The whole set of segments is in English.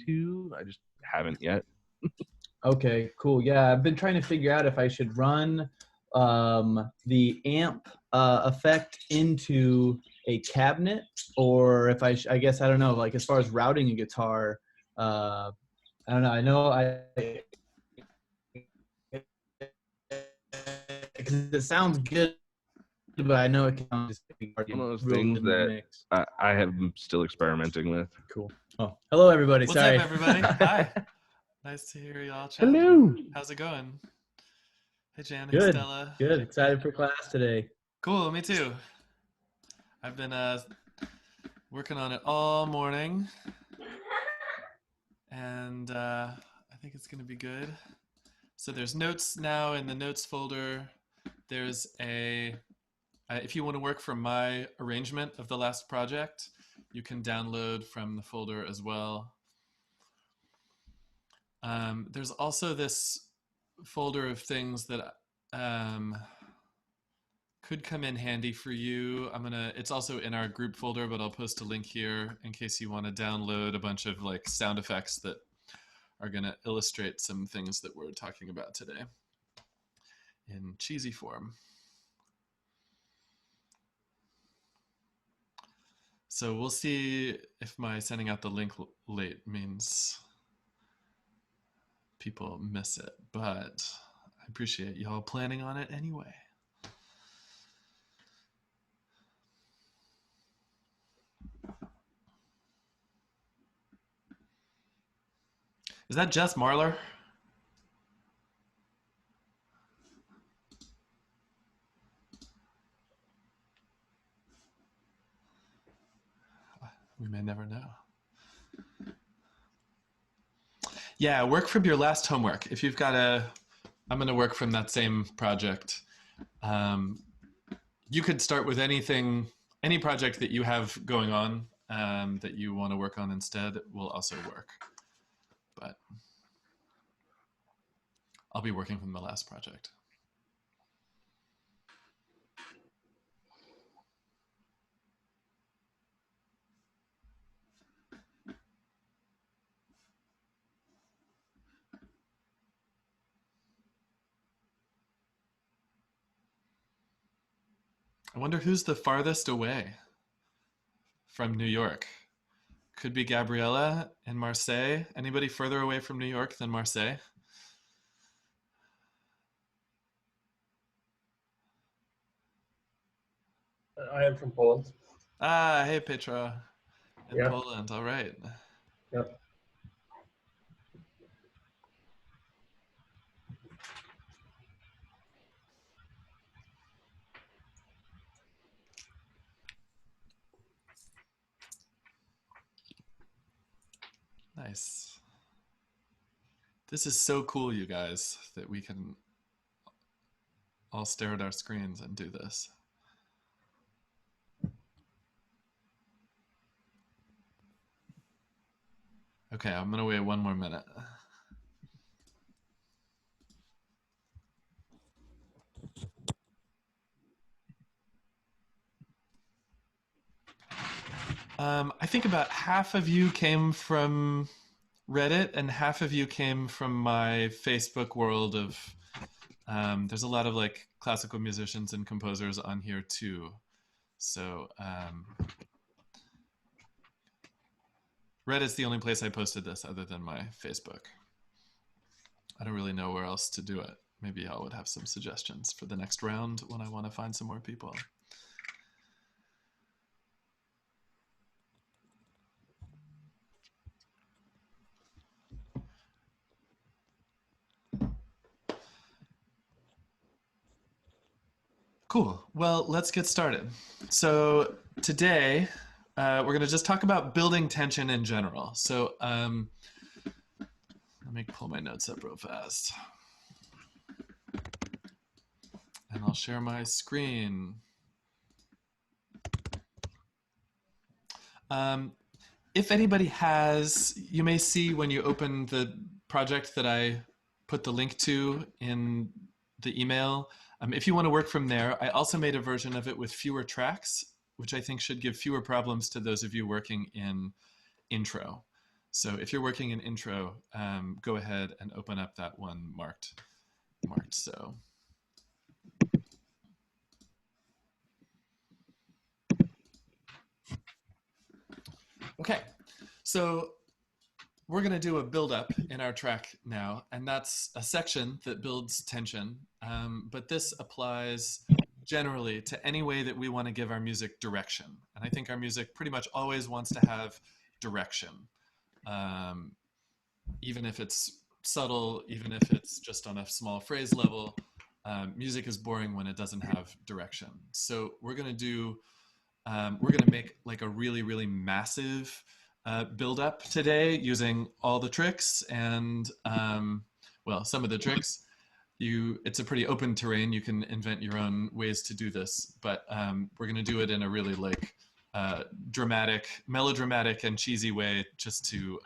to. I just haven't yet. Okay, cool. Yeah, I've been trying to figure out if I should run the amp effect into a cabinet, or if I guess, I don't know, like as far as routing a guitar, I don't know. I know because it sounds good, but I know it can just be hard One of to those roll things in the that mix. I am still experimenting with. Cool. Oh, hello everybody. What's up, Sorry. everybody? Hi. Nice to hear y'all chatting. Hello. How's it going? Hey, Jan. Hey, Good. Stella. Good. Excited for class today. Cool. Me too. I've been working on it all morning, and I think it's going to be good. So there's notes now in the notes folder. There's if you want to work from my arrangement of the last project, you can download from the folder as well. There's also this folder of things that could come in handy for you. It's also in our group folder, but I'll post a link here in case you want to download a bunch of like sound effects that are going to illustrate some things that we're talking about today in cheesy form. So we'll see if my sending out the link late means people miss it, but I appreciate y'all planning on it anyway. Is that Jess Marler? We may never know. Yeah, work from your last homework. If you've got I'm going to work from that same project. You could start with any project that you have going on that you want to work on instead will also work. But I'll be working from the last project. I wonder who's the farthest away from New York. Could be Gabriella in Marseille. Anybody further away from New York than Marseille? I am from Poland. Ah, hey Petra. In Yeah. Poland, all right. Yep. Nice. This is so cool, you guys, that we can all stare at our screens and do this. Okay, I'm gonna wait one more minute. I think about half of you came from Reddit and half of you came from my Facebook world of, there's a lot of like classical musicians and composers on here too. So Reddit's the only place I posted this other than my Facebook. I don't really know where else to do it. Maybe y'all would have some suggestions for the next round when I want to find some more people. Cool. Well, let's get started. So today, we're going to just talk about building tension in general. So let me pull my notes up real fast. And I'll share my screen. If anybody has, you may see when you open the project that I put the link to in the email. If you want to work from there, I also made a version of it with fewer tracks, which I think should give fewer problems to those of you working in intro. So if you're working in intro, go ahead and open up that one marked so. Okay, so we're going to do a build up in our track now, and that's a section that builds tension, but this applies generally to any way that we want to give our music direction. And I think our music pretty much always wants to have direction, even if it's subtle, even if it's just on a small phrase level. Music is boring when it doesn't have direction. So we're going to make like a really, really massive build up today using all the tricks and, well, some of the tricks. It's a pretty open terrain. You can invent your own ways to do this, but we're going to do it in a really like dramatic, melodramatic and cheesy way just to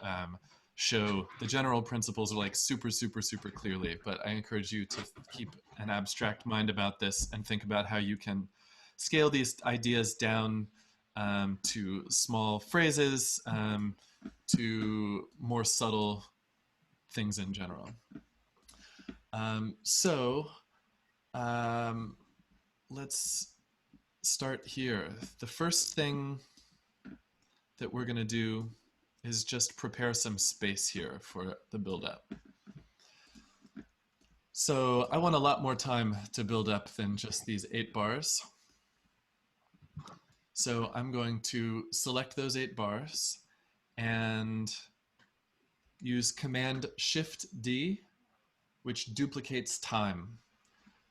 show the general principles like super, super, super clearly. But I encourage you to keep an abstract mind about this and think about how you can scale these ideas down to small phrases, to more subtle things in general. Let's start here. The first thing that we're going to do is just prepare some space here for the build-up. So I want a lot more time to build up than just these 8 bars. So I'm going to select those 8 bars and use Command-Shift-D, which duplicates time.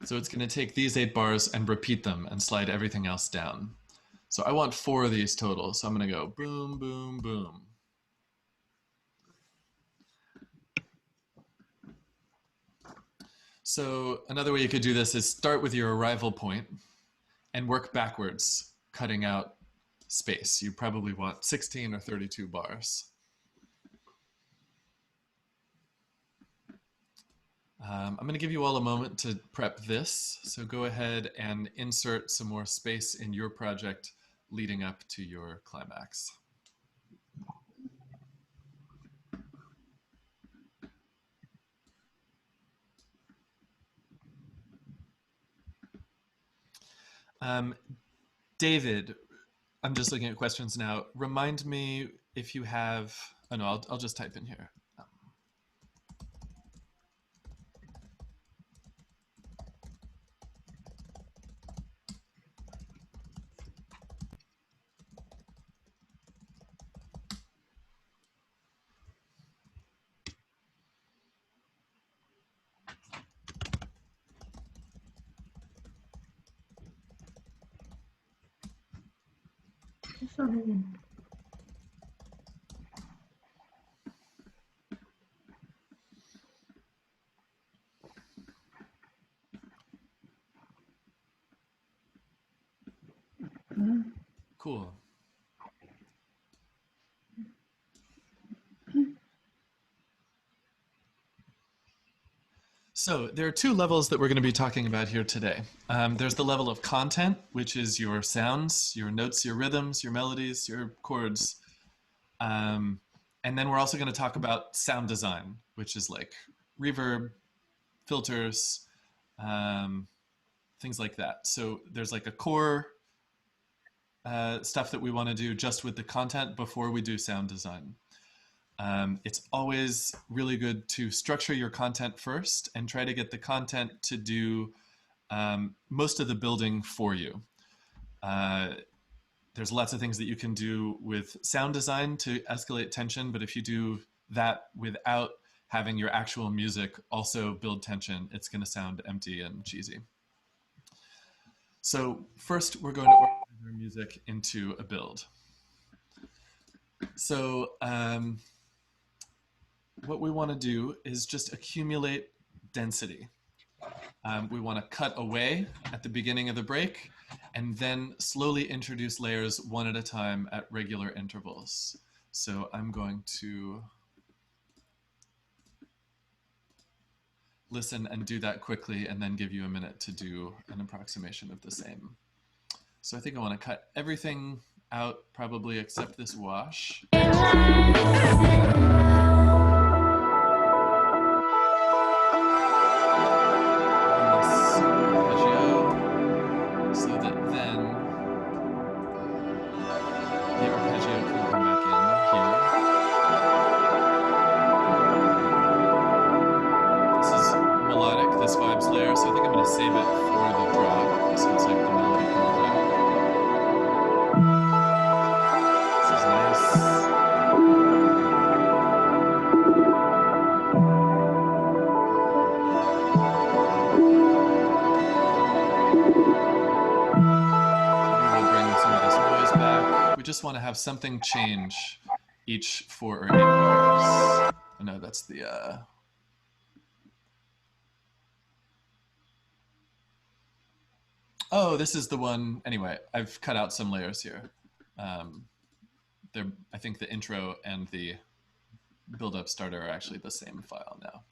So it's going to take these 8 bars and repeat them and slide everything else down. So I want 4 of these total. So I'm going to go boom, boom, boom. So another way you could do this is start with your arrival point and work backwards, cutting out space. You probably want 16 or 32 bars. I'm going to give you all a moment to prep this. So go ahead and insert some more space in your project leading up to your climax. David, I'm just looking at questions now. Remind me if you have, oh no, I'll just type in here. Cool. So there are 2 levels that we're going to be talking about here today. There's the level of content, which is your sounds, your notes, your rhythms, your melodies, your chords. And then we're also going to talk about sound design, which is like reverb, filters, things like that. So there's like a core stuff that we want to do just with the content before we do sound design. It's always really good to structure your content first and try to get the content to do most of the building for you. There's lots of things that you can do with sound design to escalate tension, but if you do that without having your actual music also build tension, it's going to sound empty and cheesy. So first, we're going to organize our music into a build. So what we want to do is just accumulate density. We want to cut away at the beginning of the break and then slowly introduce layers one at a time at regular intervals. So I'm going to listen and do that quickly and then give you a minute to do an approximation of the same. So I think I want to cut everything out probably except this wash. So that then the arpeggio can come back in here. This is melodic, this vibes layer, so I think I'm going to save it for the drop, so it's like the melody coming back. This is nice. We just want to have something change each 4 or 8 bars. Oh, no, that's the oh, this is the one. Anyway, I've cut out some layers here. I think the intro and the build-up starter are actually the same file now.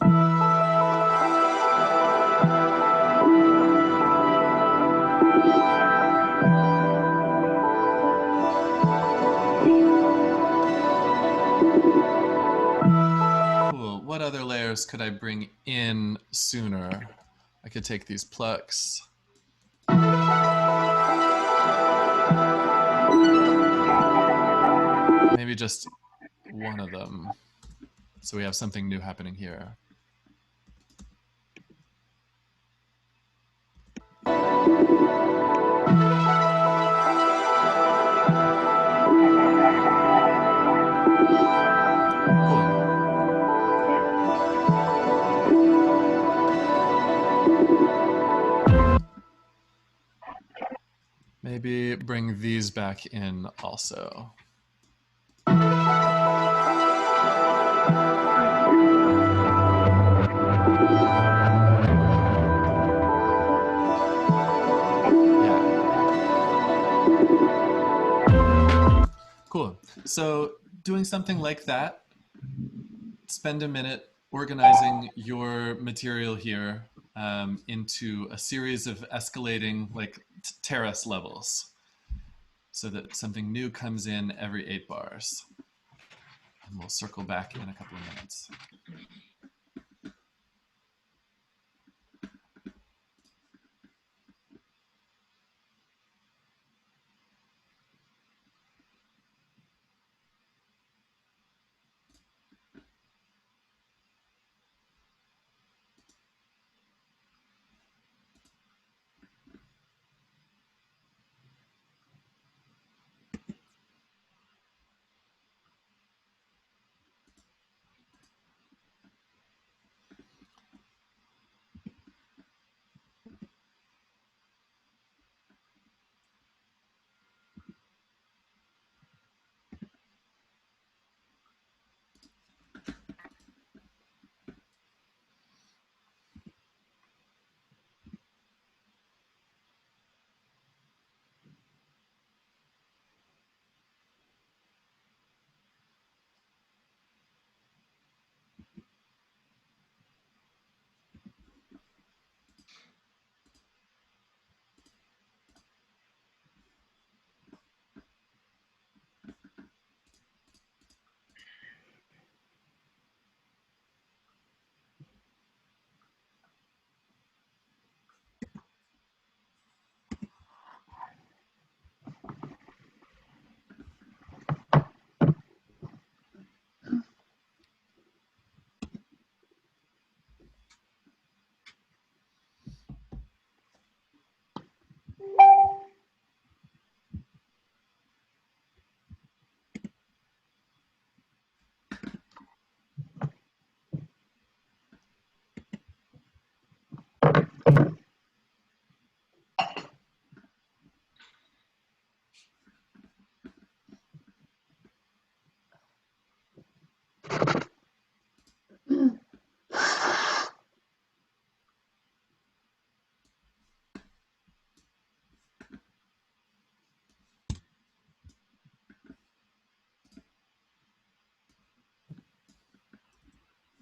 Cool. What other layers could I bring in sooner? I could take these plucks. Maybe just one of them. So we have something new happening here. Maybe bring these back in also. Yeah. Cool. So doing something like that, spend a minute organizing your material here into a series of escalating like terrace levels so that something new comes in every 8 bars. And we'll circle back in a couple of minutes.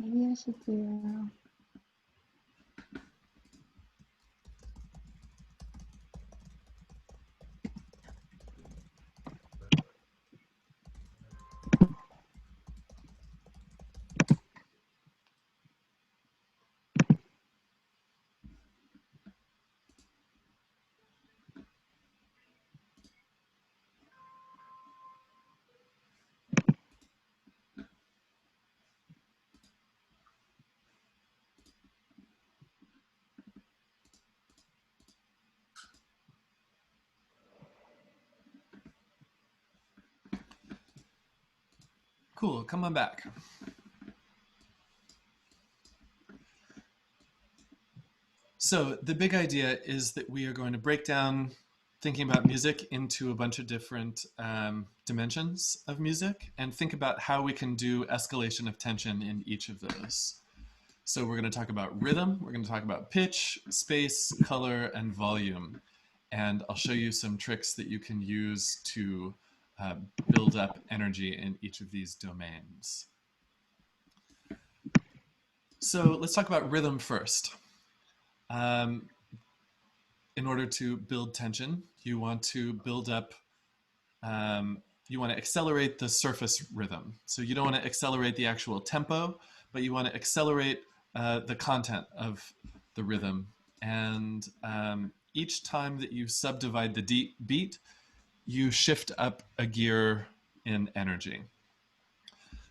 Maybe I should do. Cool, come on back. So the big idea is that we are going to break down thinking about music into a bunch of different dimensions of music and think about how we can do escalation of tension in each of those. So we're going to talk about rhythm, we're going to talk about pitch, space, color, and volume. And I'll show you some tricks that you can use to build up energy in each of these domains. So let's talk about rhythm first. In order to build tension, you want to build up, you want to accelerate the surface rhythm. So you don't want to accelerate the actual tempo, but you want to accelerate the content of the rhythm. And each time that you subdivide the beat, you shift up a gear in energy.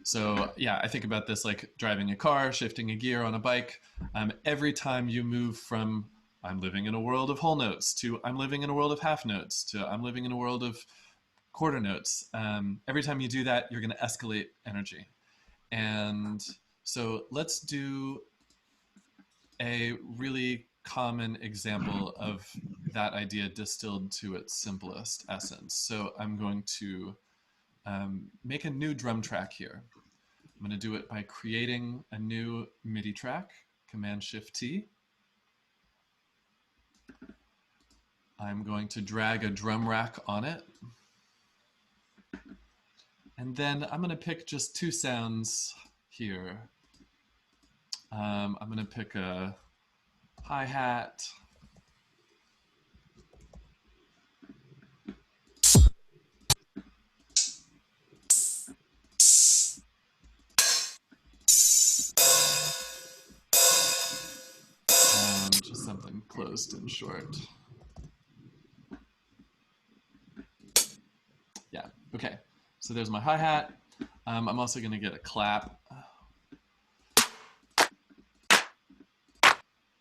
So yeah, I think about this like driving a car, shifting a gear on a bike. Every time you move from I'm living in a world of whole notes to I'm living in a world of half notes to I'm living in a world of quarter notes. Every time you do that, you're going to escalate energy. And so let's do a really common example of that idea distilled to its simplest essence. So I'm going to make a new drum track here. I'm going to do it by creating a new MIDI track, Command-Shift-T. I'm going to drag a drum rack on it. And then I'm going to pick just two sounds here. I'm going to pick a hi-hat. Just something closed and short. Yeah, okay. So there's my hi-hat. I'm also going to get a clap.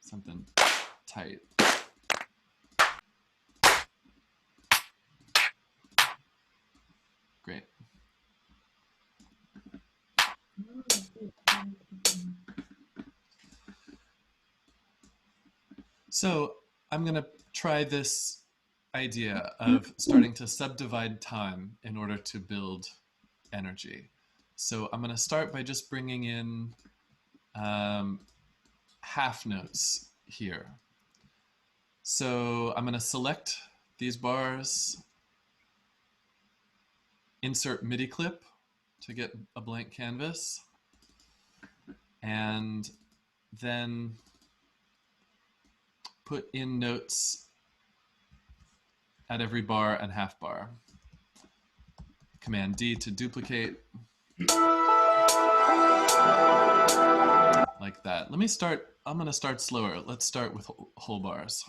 Something tight. Great. So I'm going to try this idea of starting to subdivide time in order to build energy. So I'm going to start by just bringing in half notes here. So I'm going to select these bars, insert MIDI clip to get a blank canvas, and then put in notes at every bar and half bar. Command D to duplicate. Like that. Let me start, I'm going to start slower. Let's start with whole bars.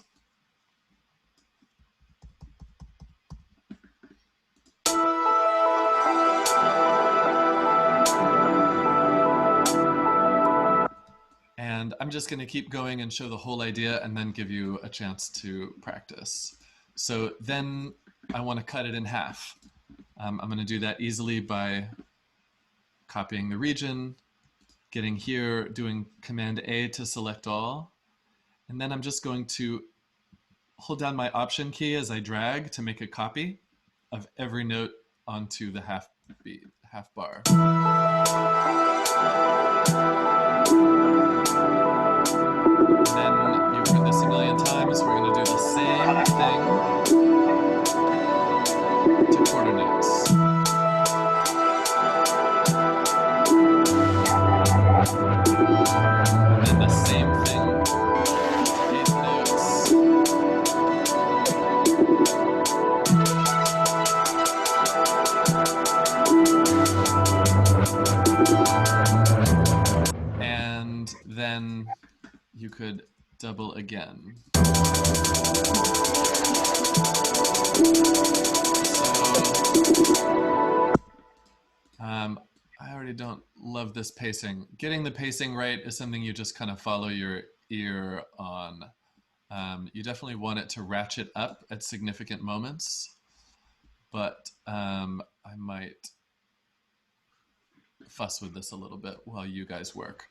And I'm just going to keep going and show the whole idea and then give you a chance to practice. So then I want to cut it in half. I'm going to do that easily by copying the region, getting here, doing Command A to select all. And then I'm just going to hold down my Option key as I drag to make a copy of every note onto the half beat, half bar. And then you've heard this a million times. We're going to do the same thing to quarter notes. And then the same thing to eighth notes. And then you could double again. I already don't love this pacing. Getting the pacing right is something you just kind of follow your ear on. You definitely want it to ratchet up at significant moments, but I might fuss with this a little bit while you guys work.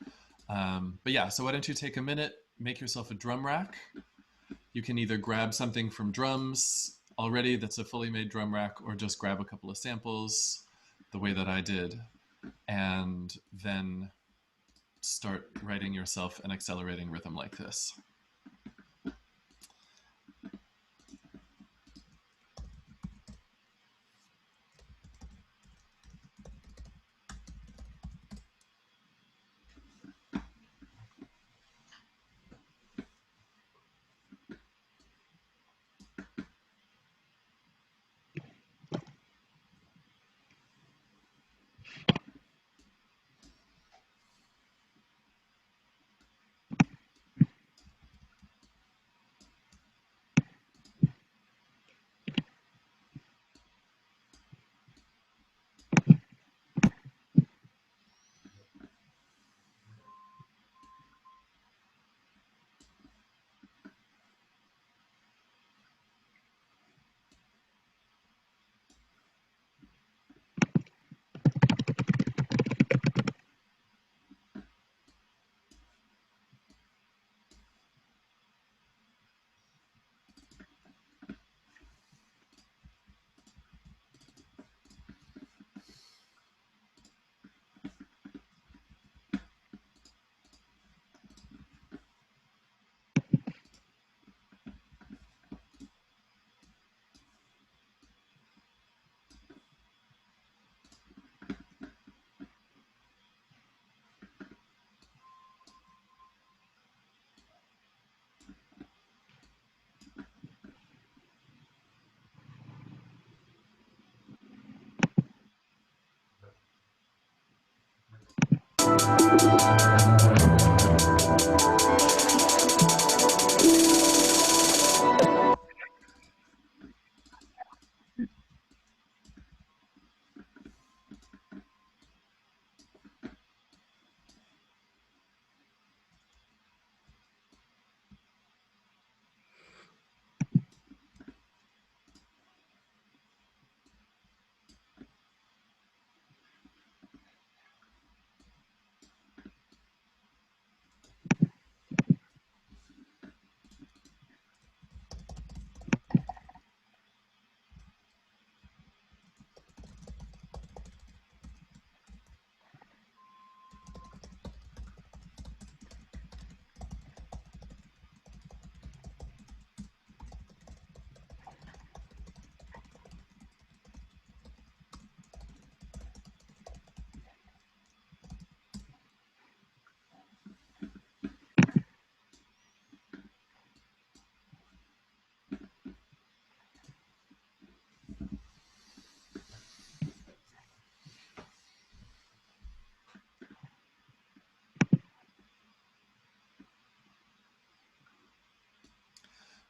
But yeah, so why don't you take a minute, make yourself a drum rack. You can either grab something from drums already that's a fully made drum rack, or just grab a couple of samples the way that I did, and then start writing yourself an accelerating rhythm like this.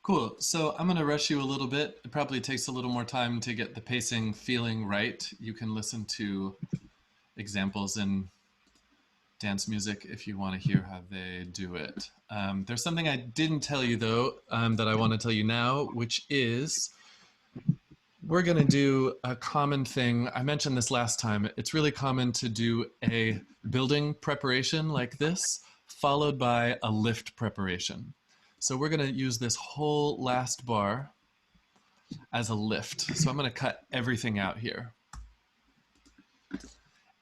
Cool. So I'm going to rush you a little bit. It probably takes a little more time to get the pacing feeling right. You can listen to examples in dance music if you want to hear how they do it. There's something I didn't tell you, though, that I want to tell you now, which is we're going to do a common thing. I mentioned this last time. It's really common to do a building preparation like this, followed by a lift preparation. So we're going to use this whole last bar as a lift. So I'm going to cut everything out here.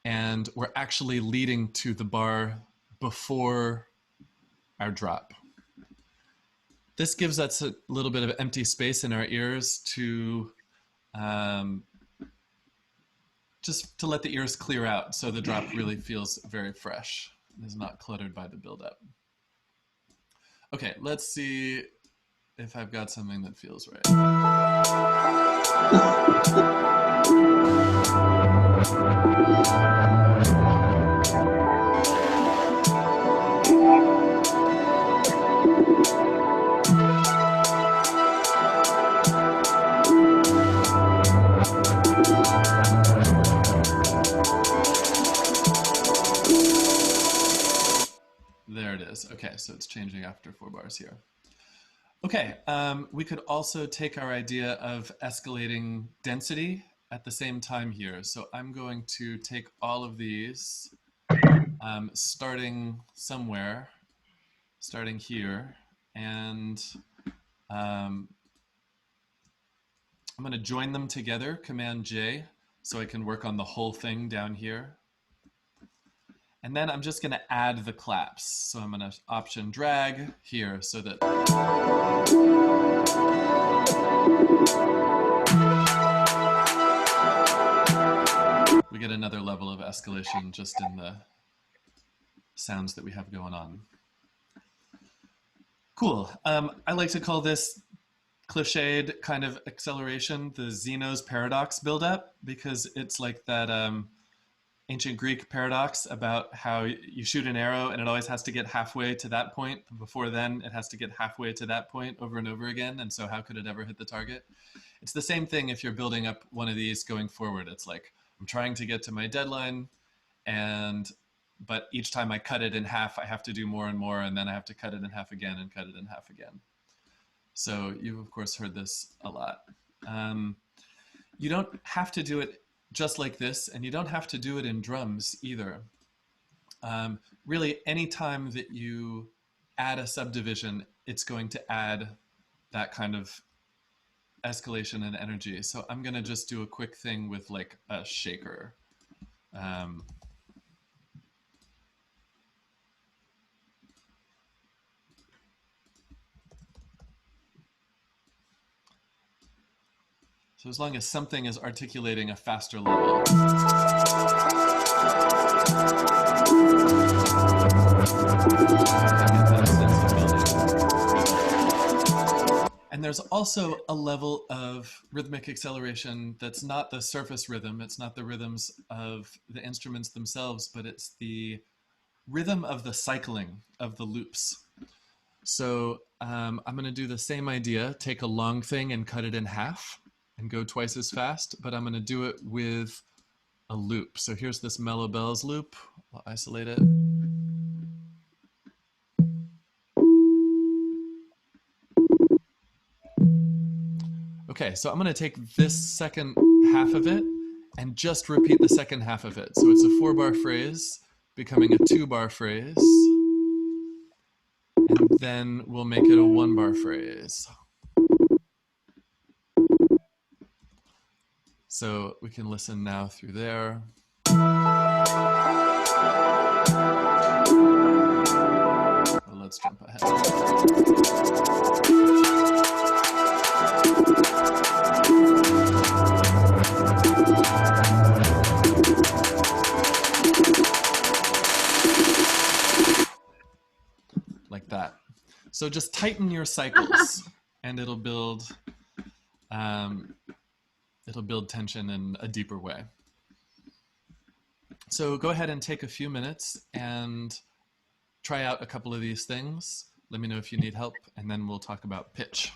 And we're actually leading to the bar before our drop. This gives us a little bit of empty space in our ears to just to let the ears clear out so the drop really feels very fresh. It is not cluttered by the buildup. Okay, let's see if I've got something that feels right. There it is. Okay, so it's changing after 4 bars here. Okay, we could also take our idea of escalating density at the same time here. So I'm going to take all of these, starting somewhere, starting here, and I'm going to join them together, Command J, so I can work on the whole thing down here. And then I'm just going to add the claps. So I'm going to Option drag here so that we get another level of escalation just in the sounds that we have going on. Cool. I like to call this cliched kind of acceleration the Zeno's paradox buildup, because it's like that ancient Greek paradox about how you shoot an arrow and it always has to get halfway to that point. Before then, it has to get halfway to that point over and over again. And so how could it ever hit the target? It's the same thing if you're building up one of these going forward. It's like, I'm trying to get to my deadline, but each time I cut it in half, I have to do more and more, and then I have to cut it in half again and cut it in half again. So you've, of course, heard this a lot. You don't have to do it just like this, and you don't have to do it in drums either. Really, any time that you add a subdivision, it's going to add that kind of escalation and energy. So I'm going to just do a quick thing with like a shaker. So as long as something is articulating a faster level. And there's also a level of rhythmic acceleration that's not the surface rhythm, it's not the rhythms of the instruments themselves, but it's the rhythm of the cycling of the loops. So I'm going to do the same idea, take a long thing and cut it in half and go twice as fast, but I'm going to do it with a loop. So here's this Mellow Bells loop. I'll isolate it. Okay, so I'm going to take this second half of it and just repeat the second half of it. So it's a 4-bar phrase becoming a 2-bar phrase, and then we'll make it a 1-bar phrase. So we can listen now through there. Well, let's jump ahead. Like that. So just tighten your cycles and it'll build tension in a deeper way. So go ahead and take a few minutes and try out a couple of these things. Let me know if you need help, and then we'll talk about pitch.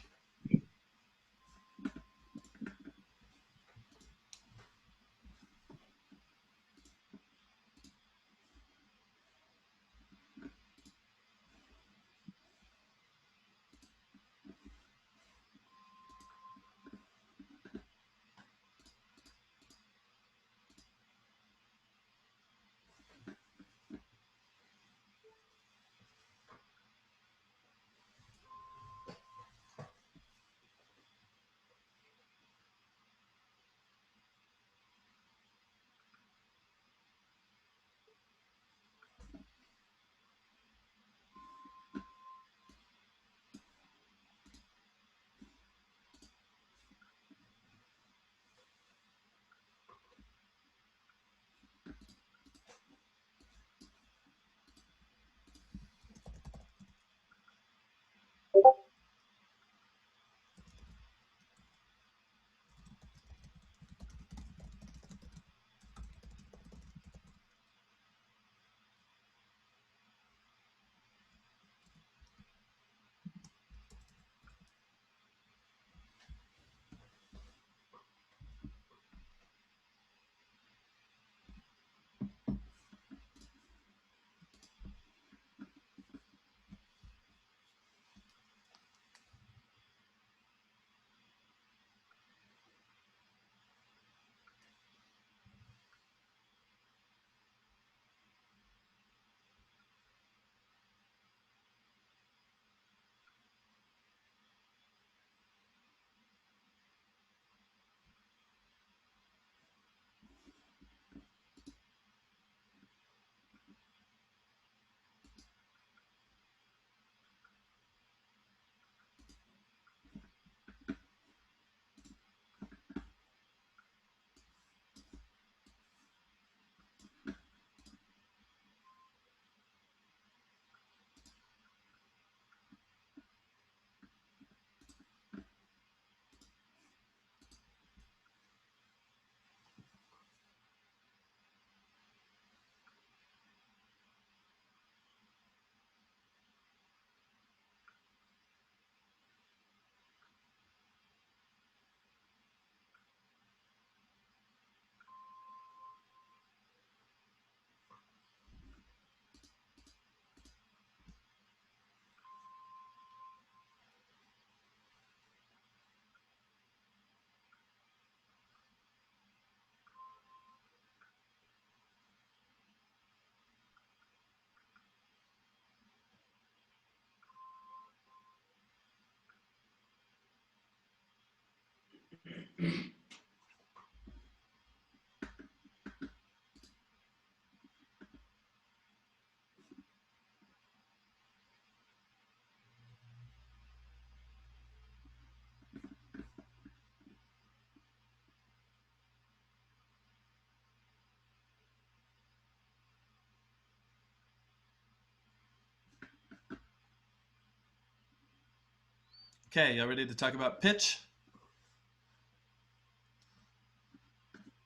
Okay, y'all ready to talk about pitch?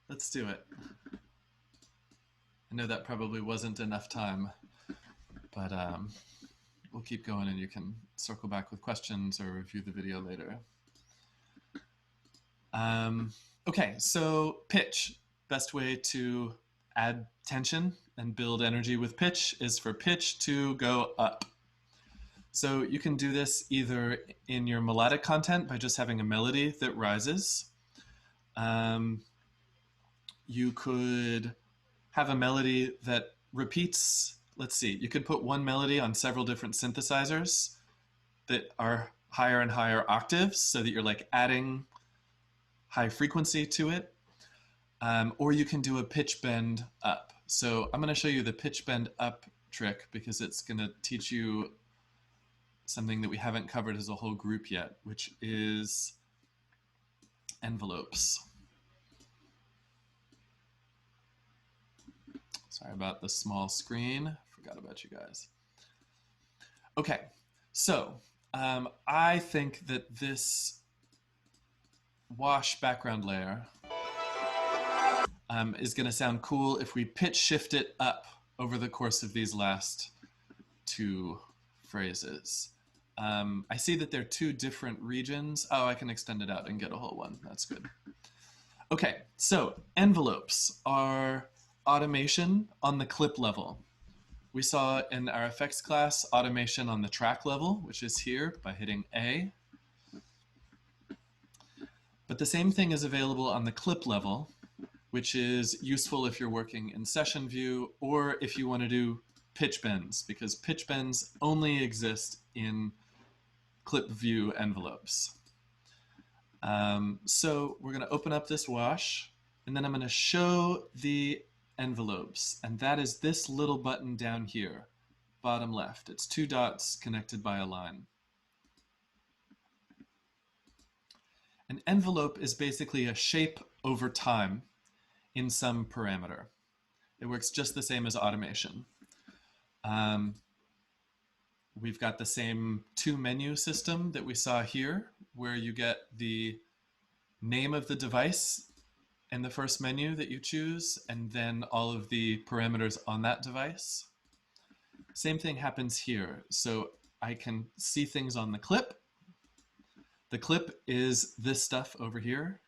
Let's do it. I know that probably wasn't enough time, but we'll keep going and you can circle back with questions or review the video later. Okay, so pitch. Best way to add tension and build energy with pitch is for pitch to go up. So you can do this either in your melodic content by just having a melody that rises. You could have a melody that repeats. Let's see, you could put one melody on several different synthesizers that are higher and higher octaves so that you're like adding high frequency to it. Or you can do a pitch bend up. So I'm going to show you the pitch bend up trick because it's going to teach you something that we haven't covered as a whole group yet, which is envelopes. Sorry about the small screen. Forgot about you guys. Okay, so I think that this wash background layer is going to sound cool if we pitch shift it up over the course of these last two phrases. I see that there are two different regions. Oh, I can extend it out and get a whole one. That's good. Okay, so envelopes are automation on the clip level. We saw in our effects class automation on the track level, which is here by hitting A. But the same thing is available on the clip level, which is useful if you're working in session view or if you want to do pitch bends, because pitch bends only exist in clip view envelopes. So we're going to open up this wash, and then I'm going to show the envelopes, and that is this little button down here, bottom left. It's two dots connected by a line. An envelope is basically a shape over time in some parameter. It works just the same as automation. We've got the same two menu system that we saw here, where you get the name of the device in the first menu that you choose, and then all of the parameters on that device. Same thing happens here. So I can see things on the clip. The clip is this stuff over here,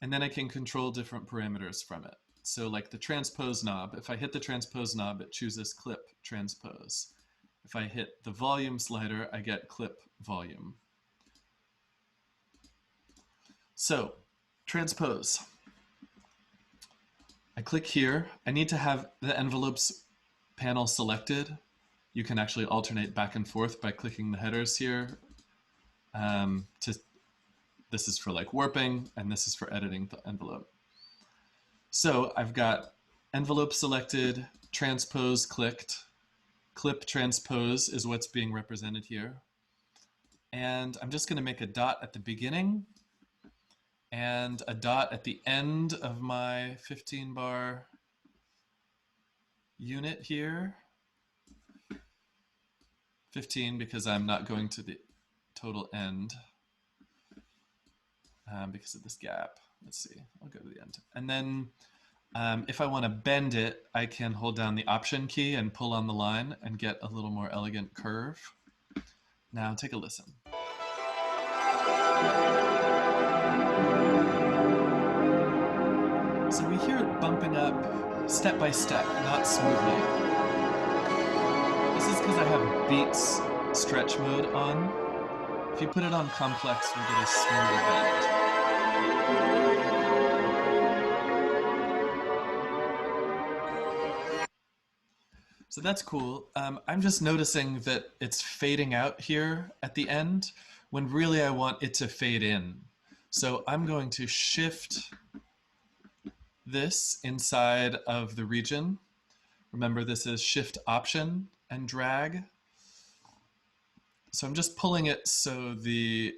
and then I can control different parameters from it. So like the transpose knob, if I hit the transpose knob, it chooses clip transpose. If I hit the volume slider, I get clip volume. So transpose. I click here. I need to have the envelopes panel selected. You can actually alternate back and forth by clicking the headers here. This is for like warping, and this is for editing the envelope. So I've got envelope selected, transpose clicked, clip transpose is what's being represented here. And I'm just going to make a dot at the beginning and a dot at the end of my 15 bar unit here. 15 because I'm not going to the total end because of this gap. Let's see, I'll go to the end. And then if I want to bend it, I can hold down the Option key and pull on the line and get a little more elegant curve. Now take a listen. So we hear it bumping up step by step, not smoothly. This is because I have Beats stretch mode on. If you put it on complex, we'll get a smoother bend. So that's cool. I'm just noticing that it's fading out here at the end when really I want it to fade in. So I'm going to shift this inside of the region. Remember, this is shift option and drag. So I'm just pulling it so the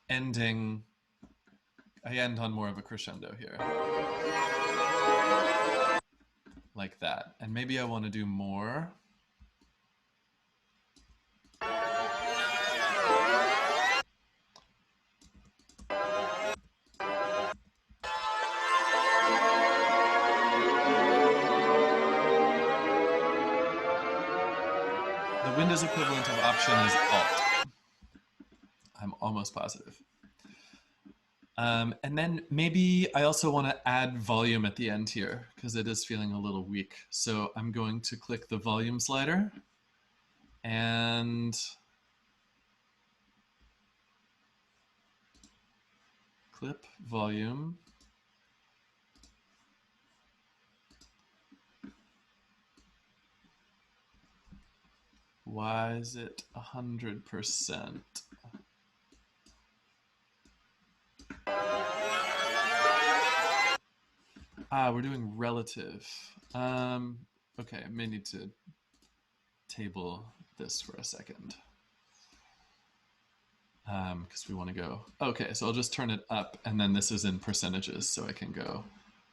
ending, I end on more of a crescendo here. Like that. And maybe I want to do more. The Windows equivalent of option is Alt. I'm almost positive. And then maybe I also want to add volume at the end here because it is feeling a little weak. So I'm going to click the volume slider and clip volume. Why is it 100%? We're doing relative. Okay, I may need to table this for a second. Because we want to go. Okay, so I'll just turn it up, and then this is in percentages, so I can go.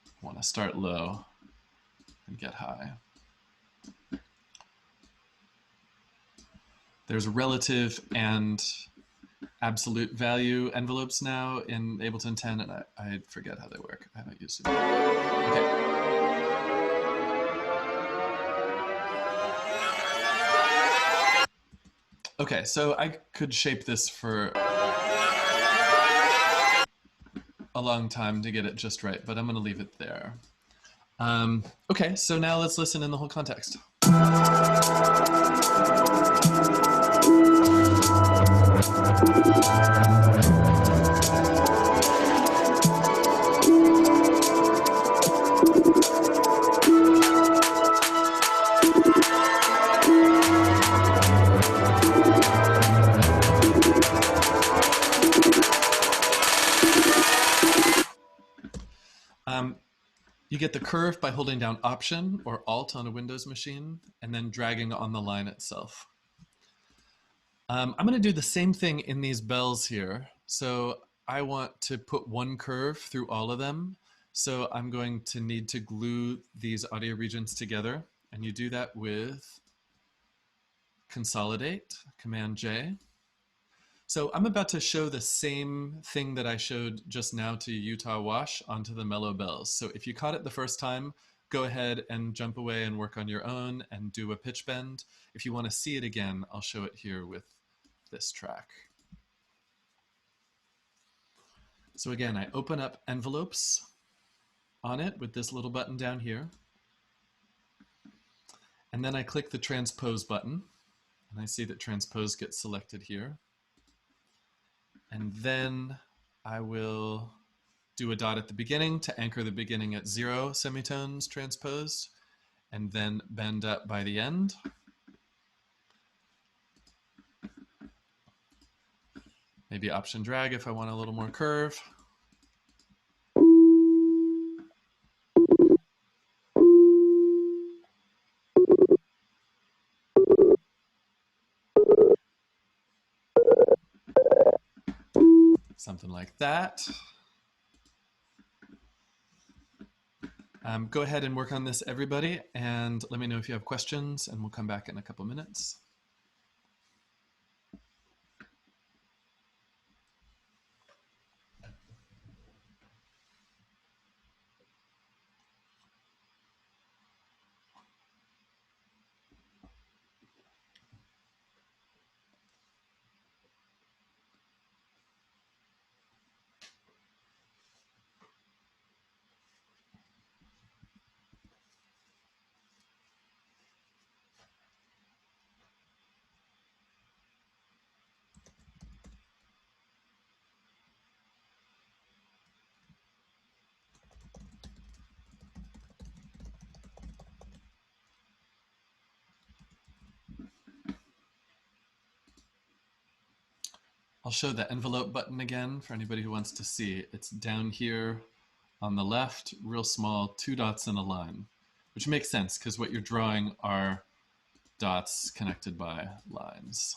I want to start low and get high. There's relative and absolute value envelopes now in Ableton 10, and I forget how they work. I haven't used it. Okay. Okay, so I could shape this for a long time to get it just right, but I'm going to leave it there. Okay, so now let's listen in the whole context. You get the curve by holding down Option or Alt on a Windows machine and then dragging on the line itself. I'm going to do the same thing in these bells here. So I want to put one curve through all of them. So I'm going to need to glue these audio regions together. And you do that with Consolidate, Command J. So I'm about to show the same thing that I showed just now to Utah Wash onto the mellow bells. So if you caught it the first time, go ahead and jump away and work on your own and do a pitch bend. If you want to see it again, I'll show it here with this track. So again, I open up envelopes on it with this little button down here. And then I click the transpose button. And I see that transpose gets selected here. And then I will do a dot at the beginning to anchor the beginning at 0 semitones transposed, and then bend up by the end. Maybe Option drag if I want a little more curve. Something like that. Go ahead and work on this, everybody, and let me know if you have questions, and we'll come back in a couple minutes. I'll show the envelope button again for anybody who wants to see. It's down here on the left, real small, 2 dots and a line, which makes sense because what you're drawing are dots connected by lines.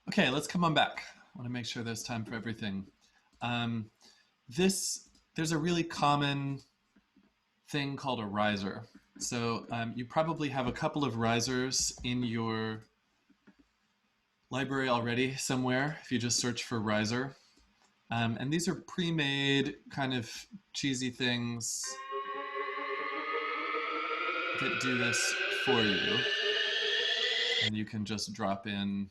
Okay, let's come on back. I want to make sure there's time for everything. There's a really common thing called a riser. So you probably have a couple of risers in your library already somewhere if you just search for riser. And these are pre-made kind of cheesy things that do this for you. And you can just drop in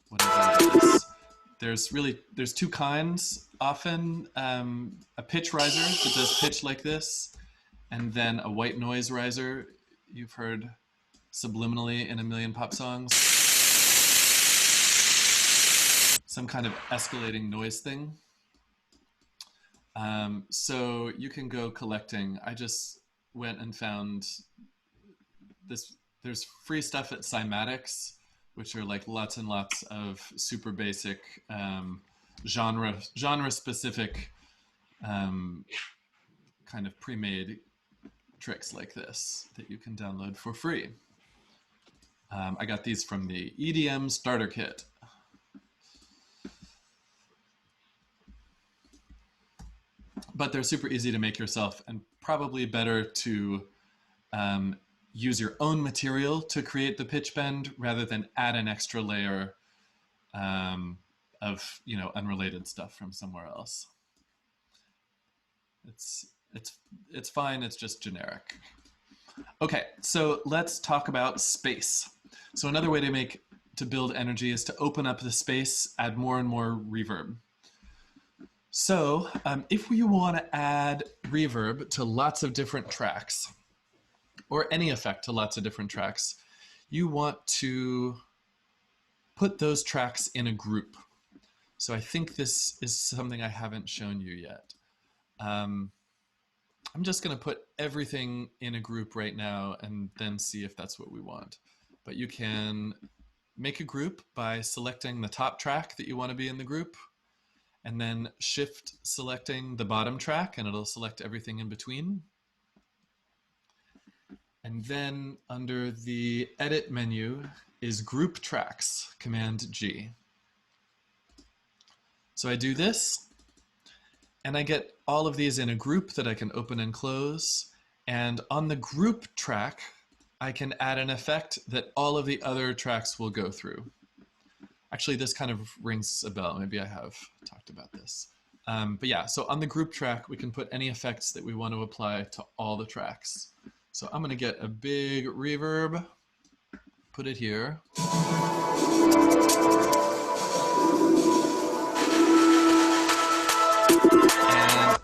whatever it is. There's 2 kinds often, a pitch riser that does pitch like this, and then a white noise riser you've heard subliminally in a million pop songs. Some kind of escalating noise thing. So you can go collecting. I just went and found this. There's free stuff at Cymatics, which are like lots and lots of super basic genre specific kind of pre-made tricks like this that you can download for free. I got these from the EDM starter kit. But they're super easy to make yourself, and probably better to use your own material to create the pitch bend rather than add an extra layer of unrelated stuff from somewhere else. It's fine. It's just generic. Okay, so let's talk about space. So another way to build energy is to open up the space, add more and more reverb. So if we want to add reverb to lots of different tracks, or any effect to lots of different tracks, you want to put those tracks in a group. So I think this is something I haven't shown you yet. I'm just going to put everything in a group right now and then see if that's what we want. But you can make a group by selecting the top track that you want to be in the group, and then shift selecting the bottom track, and it'll select everything in between. And then under the edit menu is group tracks, Command G. So I do this, and I get all of these in a group that I can open and close. And on the group track, I can add an effect that all of the other tracks will go through. Actually, this kind of rings a bell. Maybe I have talked about this. But yeah, so on the group track, we can put any effects that we want to apply to all the tracks. So I'm going to get a big reverb, put it here. And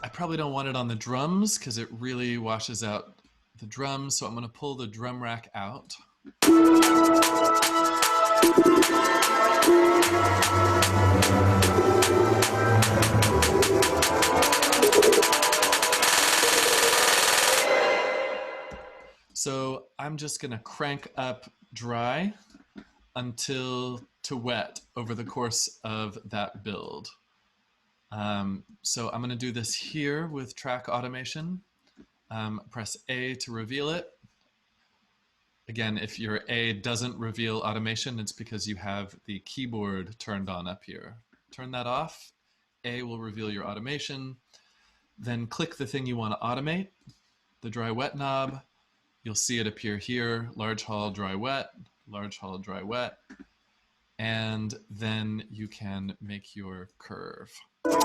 I probably don't want it on the drums because it really washes out the drums. So I'm going to pull the drum rack out. So I'm just going to crank up dry until to wet over the course of that build. So I'm going to do this here with track automation. Press A to reveal it. Again, if your A doesn't reveal automation, it's because you have the keyboard turned on up here. Turn that off. A will reveal your automation. Then click the thing you want to automate, the dry wet knob. You'll see it appear here, large haul, dry wet, large haul, dry wet. And then you can make your curve. Then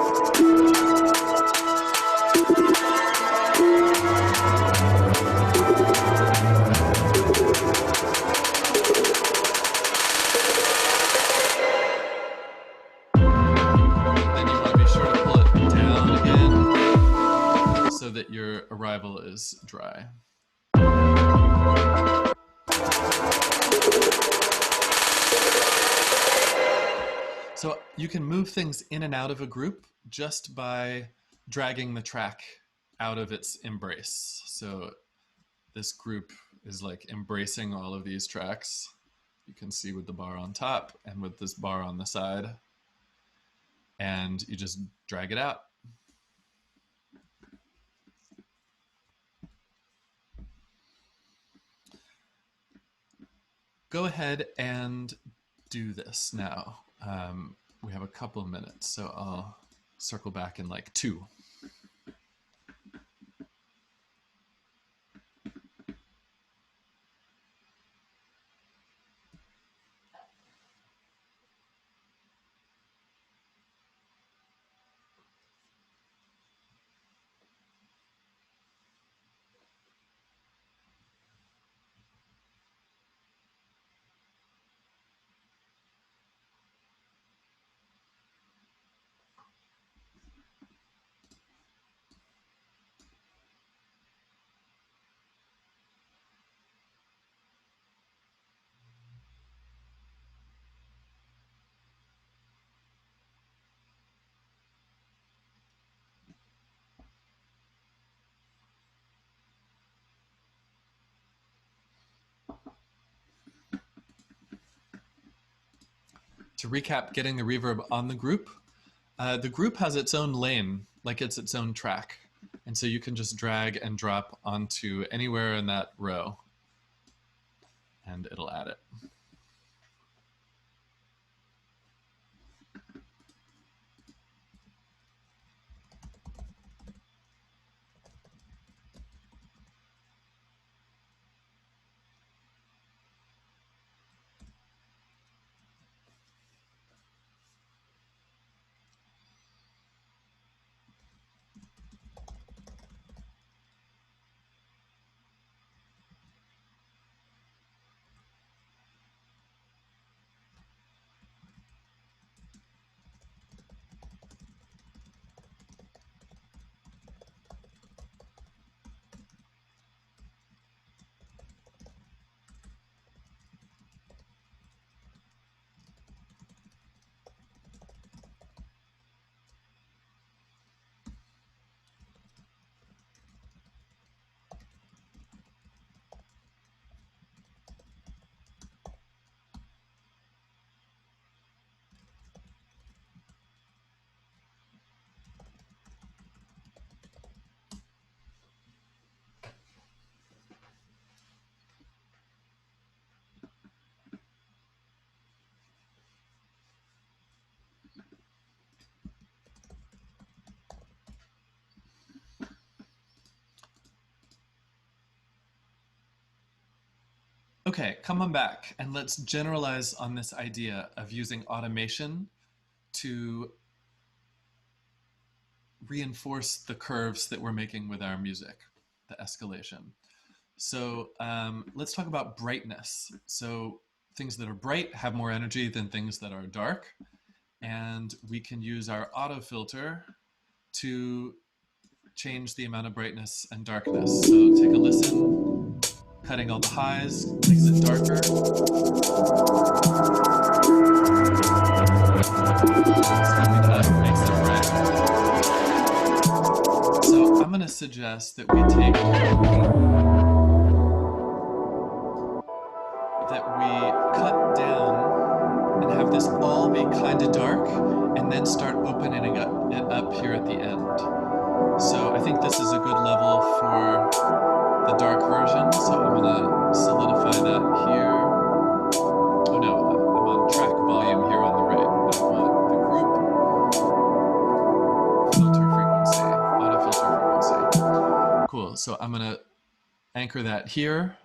you want to be sure to pull it down again so that your arrival is dry. So you can move things in and out of a group just by dragging the track out of its embrace. So this group is like embracing all of these tracks. You can see with the bar on top and with this bar on the side. And you just drag it out. Go ahead and do this now. We have a couple of minutes, so I'll circle back in like 2. To recap getting the reverb on the group has its own lane, like it's its own track. And so you can just drag and drop onto anywhere in that row and it'll add it. Okay, come on back and let's generalize on this idea of using automation to reinforce the curves that we're making with our music, the escalation. So let's talk about brightness. So things that are bright have more energy than things that are dark. And we can use our auto filter to change the amount of brightness and darkness. So take a listen, cutting all the highs, makes it darker. Sweeping it up makes it bright. So I'm going to suggest that we cut down and have this all be kind of dark, and then start opening it up here at the end. So I think this is a good level for the dark version, so I'm going to solidify that here. Oh no, I'm on track volume here on the right, but I want the group filter frequency, auto filter frequency. Cool, so I'm going to anchor that here.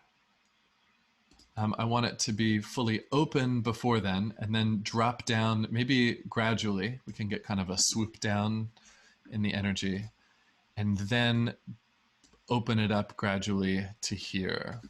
I want it to be fully open before then, and then drop down, maybe gradually. We can get kind of a swoop down in the energy, and then open it up gradually to here.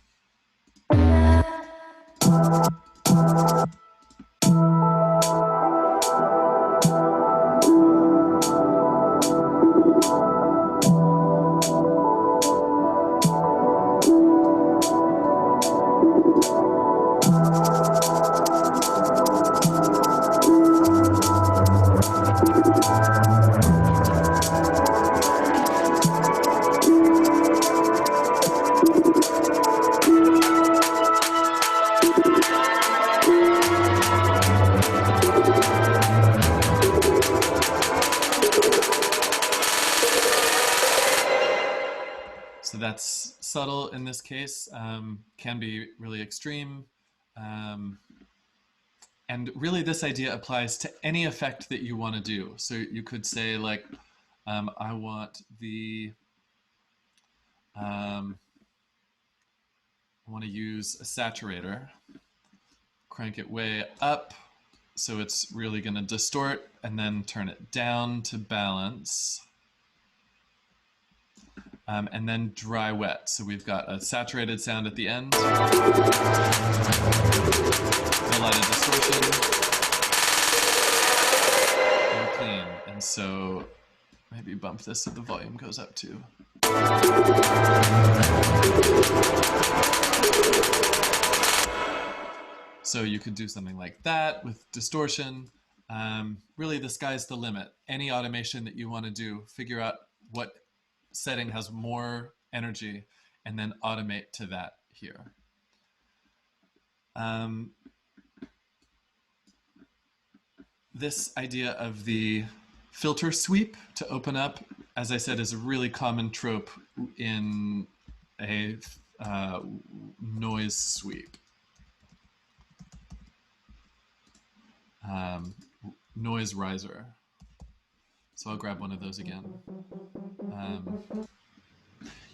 So that's subtle in this case, can be really extreme. And really this idea applies to any effect that you want to do. So you could say like, I want I want to use a saturator, crank it way up so it's really going to distort, and then turn it down to balance. And then dry wet. So we've got a saturated sound at the end, a lot of distortion, and clean. And so maybe bump this so the volume goes up too. So you could do something like that with distortion. Really, the sky's the limit. Any automation that you want to do, figure out what setting has more energy, and then automate to that here. This idea of the filter sweep to open up, as I said, is a really common trope in a noise sweep. Noise riser. So I'll grab one of those again.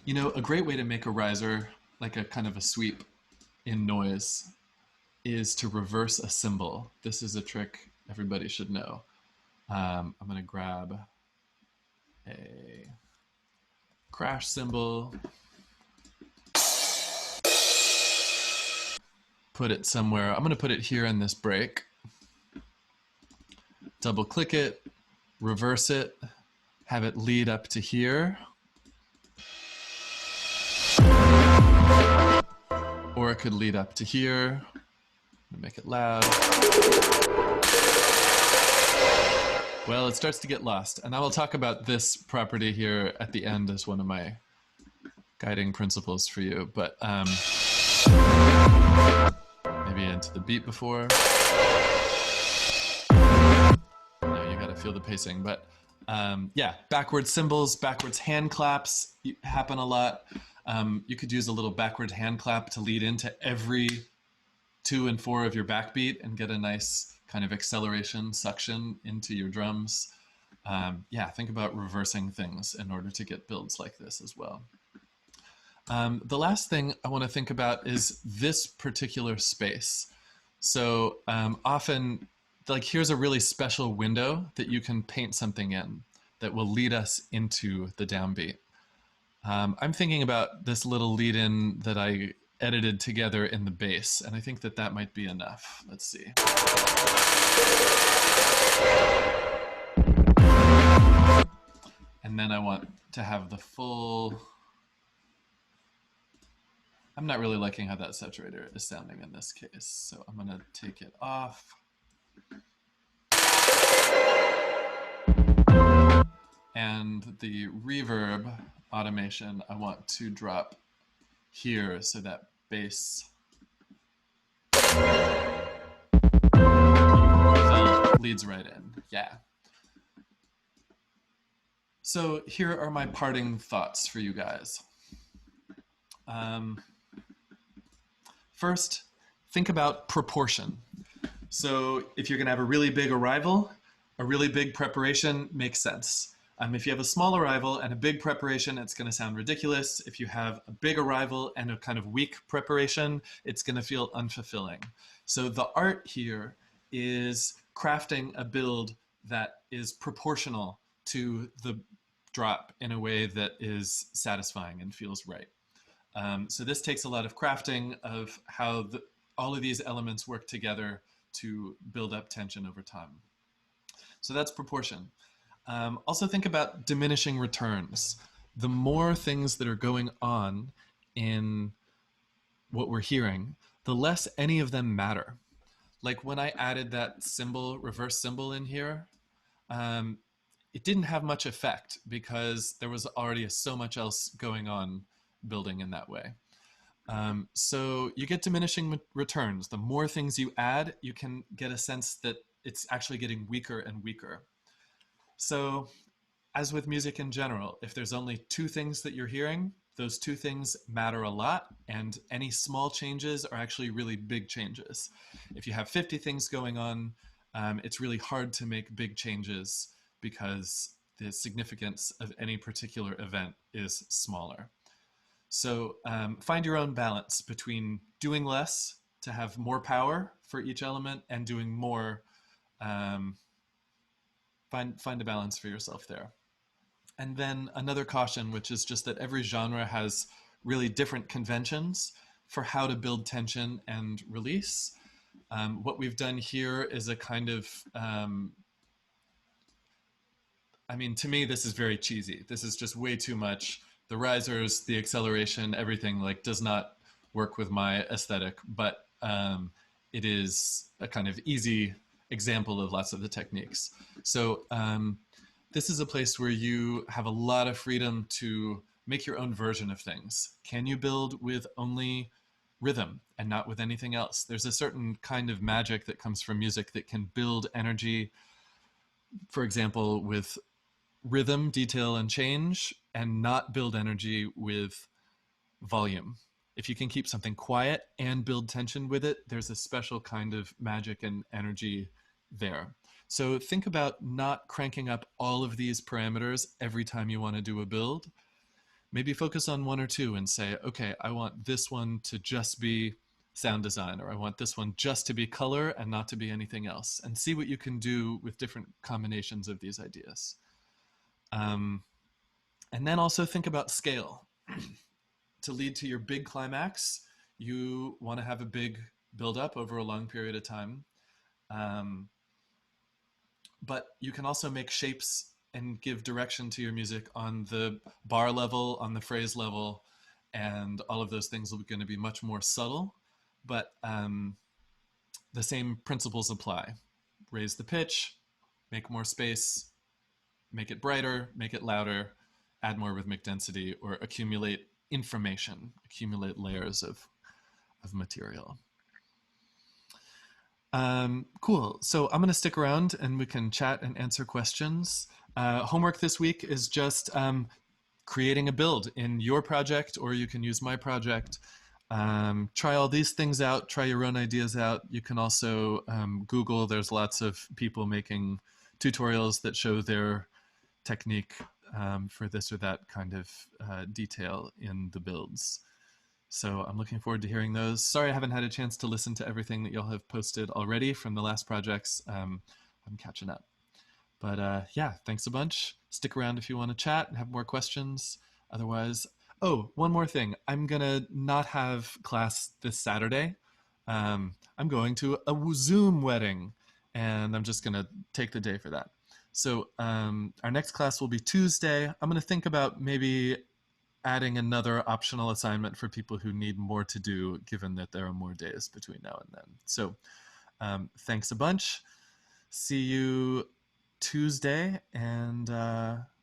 You know, a great way to make a riser, like a kind of a sweep in noise, is to reverse a cymbal. This is a trick everybody should know. I'm going to grab a crash cymbal, put it somewhere. I'm going to put it here in this break. Double click it, reverse it, have it lead up to here. Or it could lead up to here. Make it loud. Well, it starts to get lost. And I will talk about this property here at the end as one of my guiding principles for you. But maybe into the beat before. No, you gotta feel the pacing. But yeah, backwards cymbals, backwards hand claps happen a lot. You could use a little backward hand clap to lead into every 2 and 4 of your backbeat and get a nice kind of acceleration, suction into your drums. Yeah, think about reversing things in order to get builds like this as well. The last thing I want to think about is this particular space. So often, like, here's a really special window that you can paint something in that will lead us into the downbeat. I'm thinking about this little lead-in that I edited together in the bass, and I think that that might be enough. Let's see. And then I want to have the full... I'm not really liking how that saturator is sounding in this case, so I'm gonna take it off. And the reverb automation, I want to drop here so that bass leads right in. Yeah. So here are my parting thoughts for you guys. First, think about proportion. So if you're gonna have a really big arrival, a really big preparation makes sense. If you have a small arrival and a big preparation, it's gonna sound ridiculous. If you have a big arrival and a kind of weak preparation, it's gonna feel unfulfilling. So the art here is crafting a build that is proportional to the drop in a way that is satisfying and feels right. So this takes a lot of crafting of how all of these elements work together to build up tension over time. So that's proportion. Also think about diminishing returns. The more things that are going on in what we're hearing, the less any of them matter. Like when I added that symbol, reverse symbol in here, it didn't have much effect because there was already so much else going on building in that way. So you get diminishing returns. The more things you add, you can get a sense that it's actually getting weaker and weaker. So as with music in general, if there's only two things that you're hearing, those two things matter a lot, and any small changes are actually really big changes. If you have 50 things going on, it's really hard to make big changes because the significance of any particular event is smaller. So find your own balance between doing less to have more power for each element and doing more. Find a balance for yourself there. And then another caution, which is just that every genre has really different conventions for how to build tension and release. What we've done here is a kind of, I mean, to me, this is very cheesy. This is just way too much. The risers, the acceleration, everything like does not work with my aesthetic, but it is a kind of easy example of lots of the techniques. So this is a place where you have a lot of freedom to make your own version of things. Can you build with only rhythm and not with anything else? There's a certain kind of magic that comes from music that can build energy, for example, with rhythm, detail, and change, and not build energy with volume. If you can keep something quiet and build tension with it, there's a special kind of magic and energy there. So think about not cranking up all of these parameters every time you want to do a build. Maybe focus on one or two and say, okay, I want this one to just be sound design, or I want this one just to be color and not to be anything else, and see what you can do with different combinations of these ideas. And then also think about scale. To lead to your big climax, you want to have a big build-up over a long period of time. But you can also make shapes and give direction to your music on the bar level, on the phrase level, and all of those things are going to be much more subtle, but the same principles apply. Raise the pitch, make more space, make it brighter, make it louder, add more rhythmic density, or accumulate information, accumulate layers of material. Cool, so I'm gonna stick around and we can chat and answer questions. Homework this week is just creating a build in your project, or you can use my project. Try all these things out, try your own ideas out. You can also Google, there's lots of people making tutorials that show their technique for this or that kind of detail in the builds. So I'm looking forward to hearing those. Sorry I haven't had a chance to listen to everything that y'all have posted already from the last projects. I'm catching up. But yeah, thanks a bunch. Stick around if you want to chat and have more questions. Otherwise, oh, one more thing. I'm going to not have class this Saturday. I'm going to a Zoom wedding, and I'm just going to take the day for that. So our next class will be Tuesday. I'm going to think about maybe adding another optional assignment for people who need more to do, given that there are more days between now and then. So thanks a bunch. See you Tuesday, and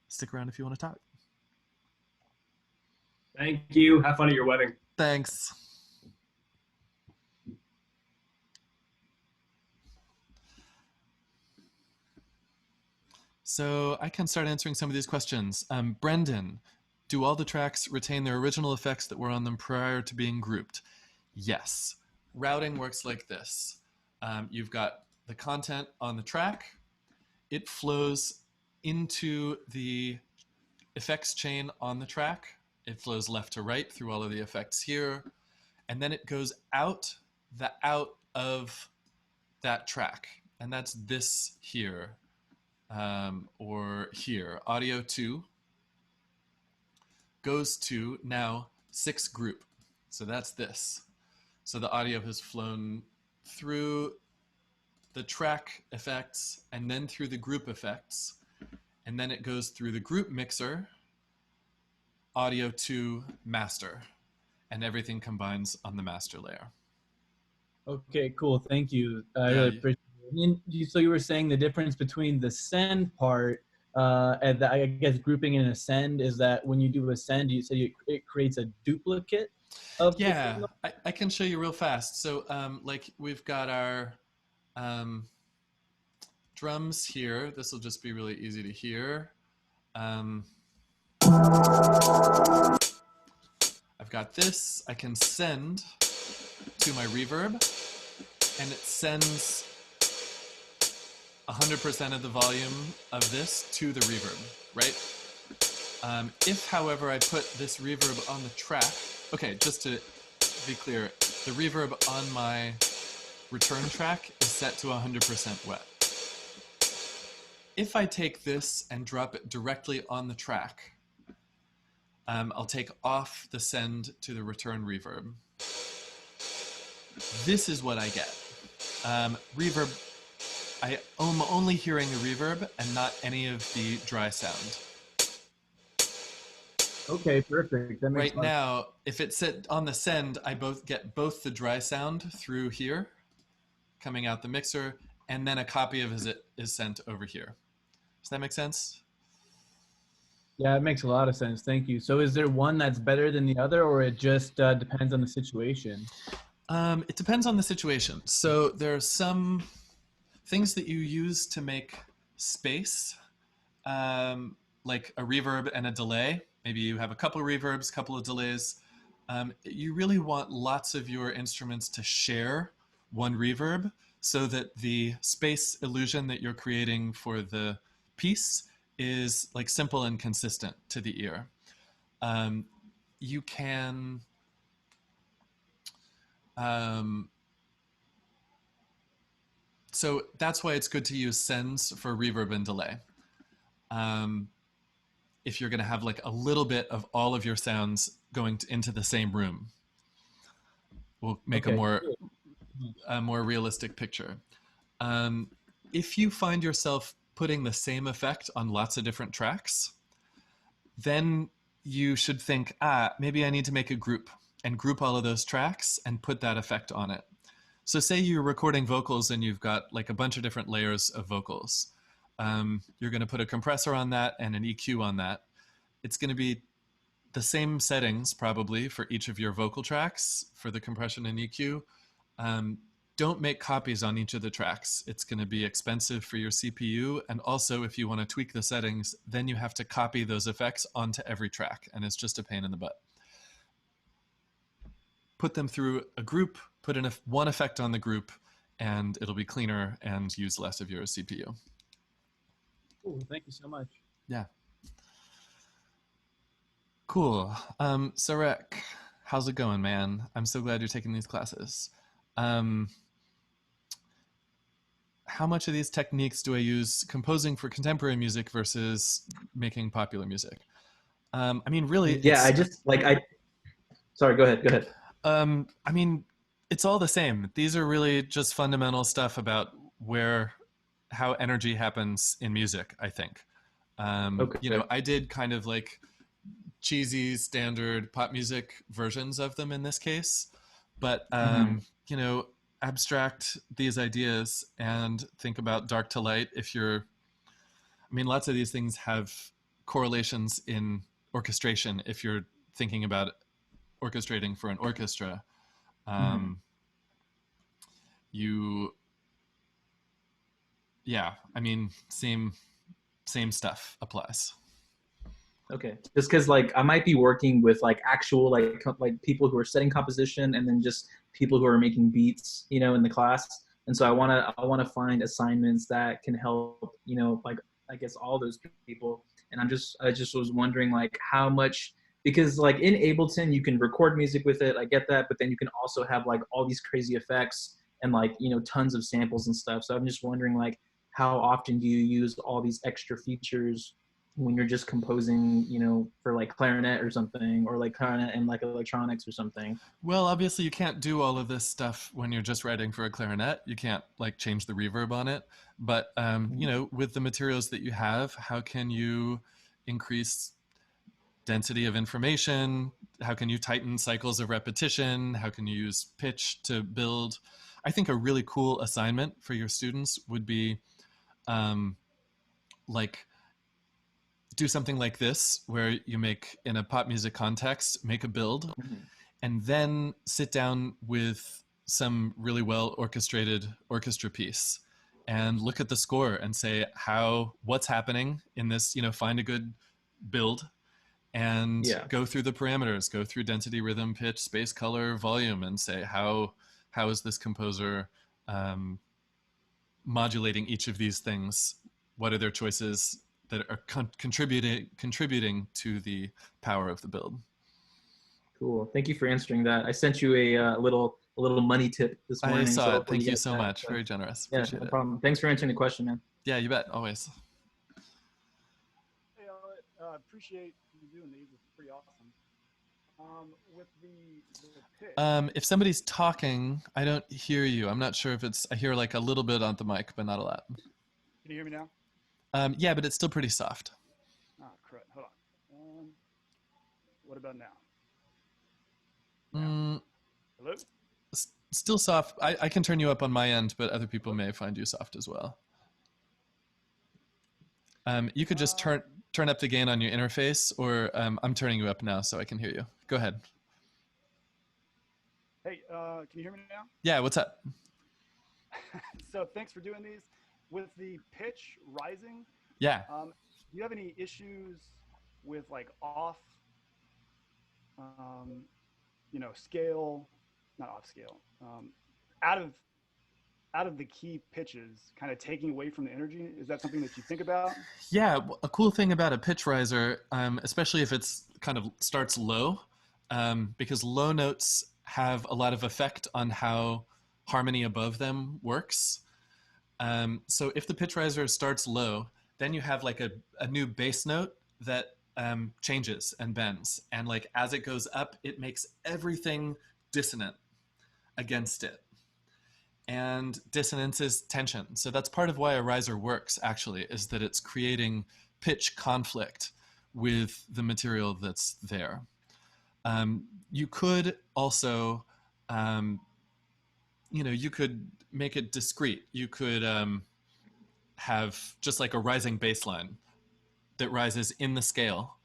stick around if you want to talk. Thank you. Have fun at your wedding. Thanks. So I can start answering some of these questions. Brendan, do all the tracks retain their original effects that were on them prior to being grouped? Yes. Routing works like this. You've got the content on the track. It flows into the effects chain on the track. It flows left to right through all of the effects here. And then it goes out of that track. And that's this here, or here. Audio 2 goes to now 6 group. So that's this. So the audio has flown through the track effects and then through the group effects. And then it goes through the group mixer, audio to master, and everything combines on the master layer. Okay, cool. Thank you. I really appreciate it. So you were saying the difference between the send part and the, I guess grouping in ascend is that when you do ascend, you say it creates a duplicate of. Yeah, I can show you real fast. So like we've got our drums here. This will just be really easy to hear. I've got this. I can send to my reverb, and it sends 100% of the volume of this to the reverb, right? If, however, I put this reverb on the track, okay, just to be clear, the reverb on my return track is set to 100% wet. If I take this and drop it directly on the track, I'll take off the send to the return reverb. This is what I get. Reverb, I am only hearing the reverb and not any of the dry sound. Okay, perfect. That makes right now, if it's set on the send, I get both the dry sound through here, coming out the mixer, and then a copy of it is sent over here. Does that make sense? Yeah, it makes a lot of sense. Thank you. So is there one that's better than the other, or it just depends on the situation? It depends on the situation. So there are some things that you use to make space, like a reverb and a delay. Maybe you have a couple of reverbs, a couple of delays. You really want lots of your instruments to share one reverb so that the space illusion that you're creating for the piece is like simple and consistent to the ear. You can so that's why it's good to use sends for reverb and delay. If you're going to have like a little bit of all of your sounds going into the same room, we'll make a more realistic picture. If you find yourself putting the same effect on lots of different tracks, then you should think, maybe I need to make a group and group all of those tracks and put that effect on it. So say you're recording vocals and you've got like a bunch of different layers of vocals. You're going to put a compressor on that and an EQ on that. It's going to be the same settings probably for each of your vocal tracks for the compression and EQ. Don't make copies on each of the tracks. It's going to be expensive for your CPU. And also if you want to tweak the settings, then you have to copy those effects onto every track. And it's just a pain in the butt. Put them through a group, put in one effect on the group, and it'll be cleaner and use less of your CPU. Cool. Thank you so much. Yeah. Cool. So Rick, how's it going, man? I'm so glad you're taking these classes. Um, how much of these techniques do I use composing for contemporary music versus making popular music? I mean, really, Yeah, I just like I. Sorry, go ahead. Go ahead. I mean, it's all the same. These are really just fundamental stuff about how energy happens in music, I think. Okay. You know, I did kind of like cheesy standard pop music versions of them in this case, but you know, abstract these ideas and think about dark to light. I mean, lots of these things have correlations in orchestration if you're thinking about orchestrating for an orchestra. You, yeah, I mean, same stuff applies. Okay, just because like I might be working with like actual like people who are studying composition, and then just people who are making beats, you know, in the class. And so I wanna find assignments that can help, you know, like I guess all those people. And I just was wondering like how much, because like in Ableton you can record music with it. I get that, but then you can also have like all these crazy effects and like, you know, tons of samples and stuff. So I'm just wondering like how often do you use all these extra features when you're just composing, you know, for like clarinet or something, or like clarinet and like electronics or something? Well, obviously you can't do all of this stuff when you're just writing for a clarinet. You can't like change the reverb on it. But you know, with the materials that you have, how can you increase density of information? How can you tighten cycles of repetition? How can you use pitch to build? I think a really cool assignment for your students would be like do something like this, where you make, in a pop music context, make a build, and then sit down with some really well orchestrated orchestra piece and look at the score and say what's happening in this, you know, find a good build and go through the parameters, go through density, rhythm, pitch, space, color, volume, and say how is this composer modulating each of these things? What are their choices that are contributing to the power of the build? Cool. Thank you for answering that. I sent you a little money tip this morning. I saw so it. Thank you so that. much. Very generous. Yeah, Appreciate no it. problem. Thanks for answering the question, man. Yeah, you bet. Always. Hey, appreciate you doing these. It's pretty awesome. With the pitch. If somebody's talking, I don't hear you. I'm not sure if I hear like a little bit on the mic, but not a lot. Can you hear me now? Yeah, but it's still pretty soft. Oh, crud. Hold on. What about now? Hello? Still soft. I can turn you up on my end, but other people may find you soft as well. You could just turn up the gain on your interface, or I'm turning you up now so I can hear you. Go ahead. Hey, can you hear me now? Yeah, what's up? So thanks for doing these. With the pitch rising, yeah. Do you have any issues with like off, you know, scale, not off scale, out of the key pitches, kind of taking away from the energy? Is that something that you think about? Yeah, a cool thing about a pitch riser, especially if it's kind of starts low, because low notes have a lot of effect on how harmony above them works. So if the pitch riser starts low, then you have like a new bass note that changes and bends. And like as it goes up, it makes everything dissonant against it. And dissonance is tension. So that's part of why a riser works, actually, is that it's creating pitch conflict with the material that's there. You could also, you know, you could make it discrete. You could have just like a rising bass line that rises in the scale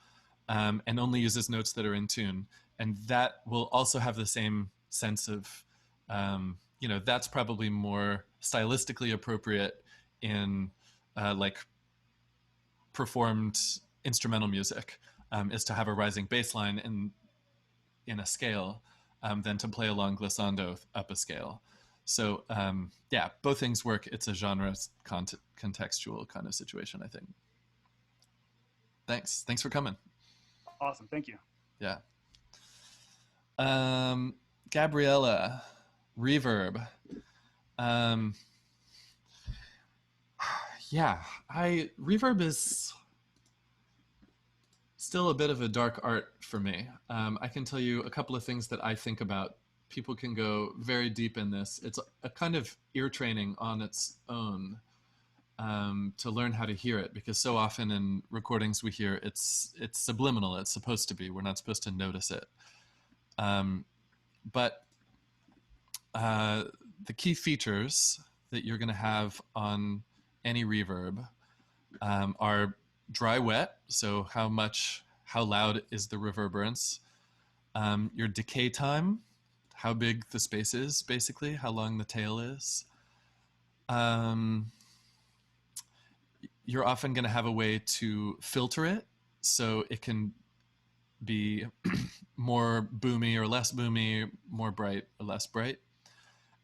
and only uses notes that are in tune. And that will also have the same sense of, you know, that's probably more stylistically appropriate in like performed instrumental music, is to have a rising bass line in a scale than to play along glissando up a scale. So yeah, both things work. It's a genre contextual kind of situation, I think. Thanks for coming. Awesome, thank you. Yeah. Gabriella, reverb. Yeah, reverb is still a bit of a dark art for me. I can tell you a couple of things that I think about. People can go very deep in this. It's a kind of ear training on its own, to learn how to hear it, because so often in recordings we hear it's subliminal. It's supposed to be. We're not supposed to notice it. But the key features that you're going to have on any reverb are dry wet, so how loud is the reverberance, your decay time, how big the space is, basically how long the tail is. You're often going to have a way to filter it, so it can be more boomy or less boomy, more bright or less bright.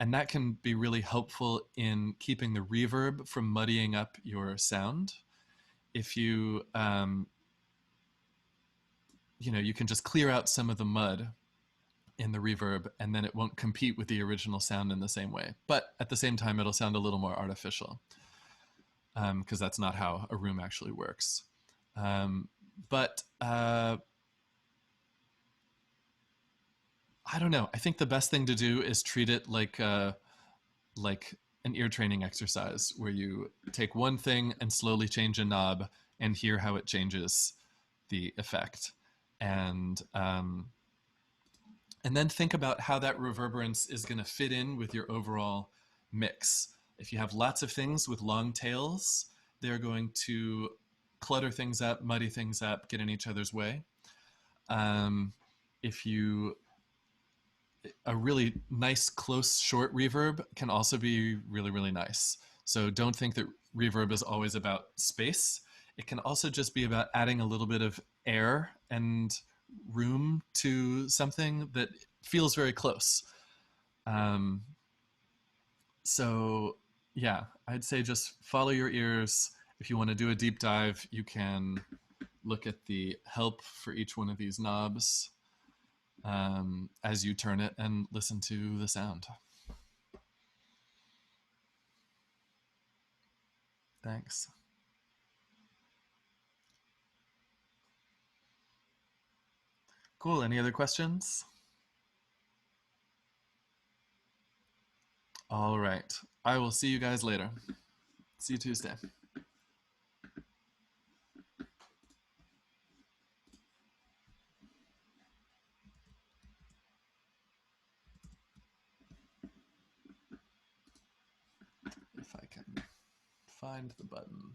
And that can be really helpful in keeping the reverb from muddying up your sound. If you, you can just clear out some of the mud in the reverb, and then it won't compete with the original sound in the same way. But at the same time, it'll sound a little more artificial, because that's not how a room actually works. But I don't know. I think the best thing to do is treat it like an ear training exercise, where you take one thing and slowly change a knob and hear how it changes the effect. And then think about how that reverberance is going to fit in with your overall mix. If you have lots of things with long tails, they're going to clutter things up, muddy things up, get in each other's way. If you a really nice, close, short reverb can also be really, really nice. So don't think that reverb is always about space. It can also just be about adding a little bit of air and room to something that feels very close. So yeah, I'd say just follow your ears. If you want to do a deep dive, you can look at the help for each one of these knobs as you turn it, and listen to the sound. Thanks. Cool. Any other questions? All right. I will see you guys later. See you Tuesday. If I can find the button.